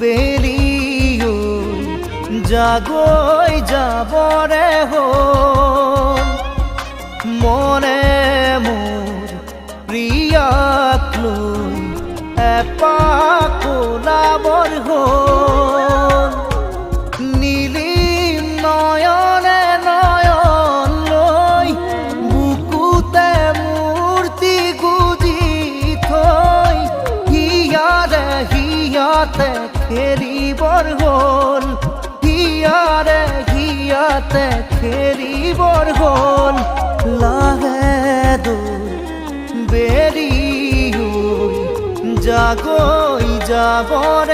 বেরিও জাগই যাবরে হল মনে মোর প্রিয়াক লৈ এপাক ওলাবৰ হল নীলিম নয়নে নয়ন লৈ বুকুতে মূৰ্তি গুজি থৈ হিয়াৰে হিয়াতে খেলিবৰ হল হিয়াৰে হিয়াতে খেলিবৰ হল লাহে দূৰ বেৰিও জাগই যাবৰ